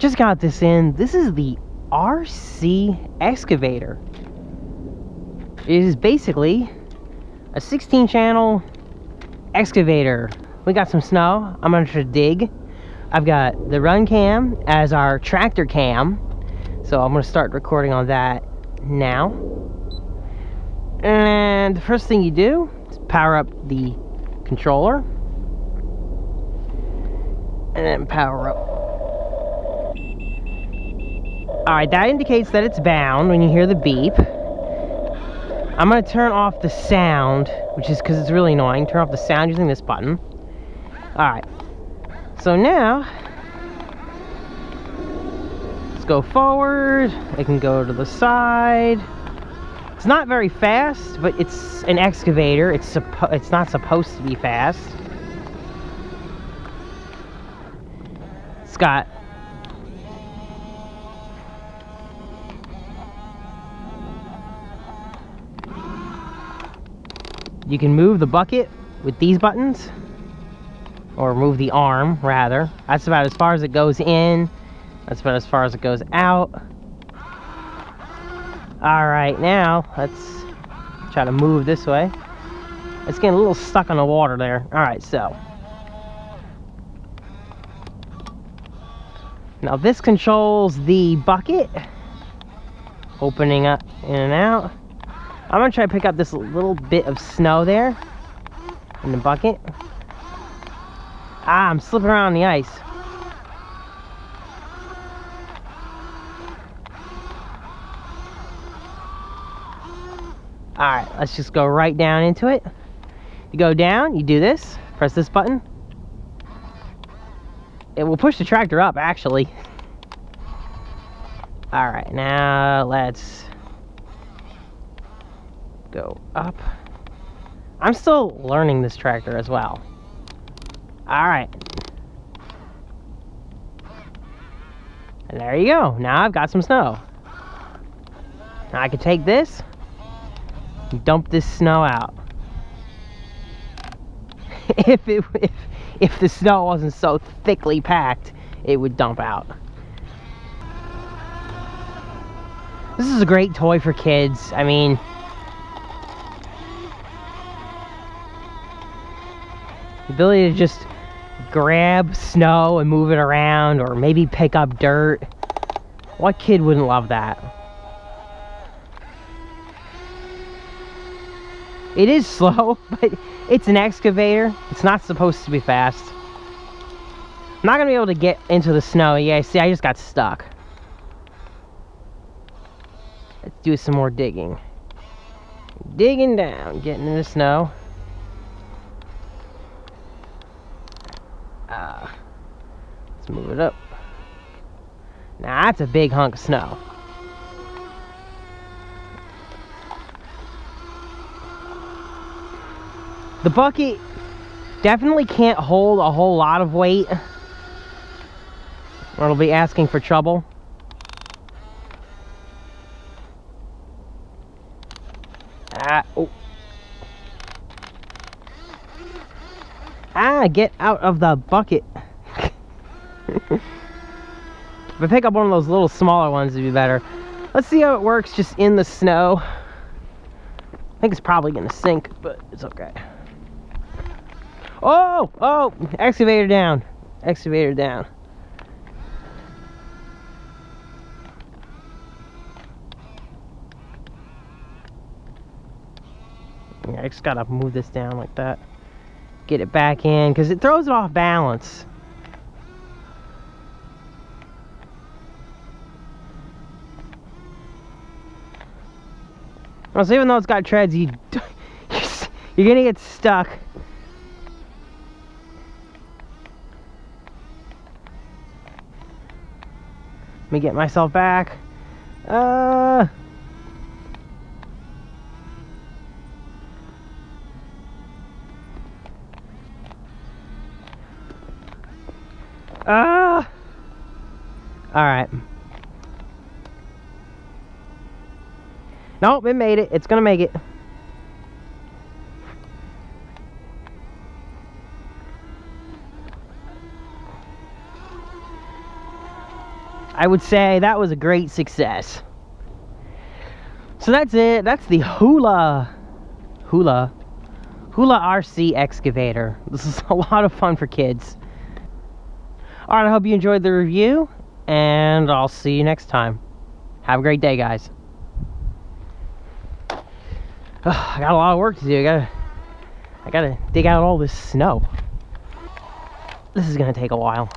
Just got this in. This is the RC Excavator. It is basically a 16-channel excavator. We got some snow. I'm gonna try to dig. I've got the RunCam as our tractor cam, so I'm gonna start recording on that now. And the first thing you do is power up the controller, and then power up. Alright, that indicates that it's bound when you hear the beep. I'm going to turn off the sound, which is because it's really annoying. Turn off the sound using this button. Alright, so now, let's go forward. I can go to the side. It's not very fast, but it's an excavator. It's not supposed to be fast. It's got you can move the bucket with these buttons, or move the arm rather. That's about as far as it goes in. That's about as far as it goes out. Alright, now let's try to move this way. It's getting a little stuck on the water there. Alright, so now this controls the bucket, opening up in and out. I'm gonna try to pick up this little bit of snow there in the bucket. I'm slipping around the ice. Alright, let's just go right down into it. You go down, you do this, press this button. It will push the tractor up, actually. Alright, now let's go up. I'm still learning this tractor as well. Alright. And there you go. Now I've got some snow. Now I can take this and dump this snow out. If the snow wasn't so thickly packed, it would dump out. This is a great toy for kids. I mean, the ability to just grab snow and move it around, or maybe pick up dirt. What kid wouldn't love that? It is slow, but it's an excavator. It's not supposed to be fast. I'm not gonna be able to get into the snow. Yeah, see, I just got stuck. Let's do some more digging. Digging down, getting in the snow. Let's move it up. Now that's a big hunk of snow. The bucket definitely can't hold a whole lot of weight, or it'll be asking for trouble. Oh. Get out of the bucket. If I pick up one of those little smaller ones, it'd be better. Let's see how it works just in the snow. I think it's probably gonna sink, but it's okay. Oh, excavator down. Excavator down. Yeah, I just gotta move this down like that. Get it back in, because it throws it off balance. So even though it's got treads, you're gonna get stuck. Let me get myself back. Alright. Nope, it made it. It's gonna make it. I would say that was a great success. So that's it. That's the Huina RC Excavator. This is a lot of fun for kids. Alright, I hope you enjoyed the review, and I'll see you next time. Have a great day, guys. I got a lot of work to do. I gotta dig out all this snow. This is gonna take a while.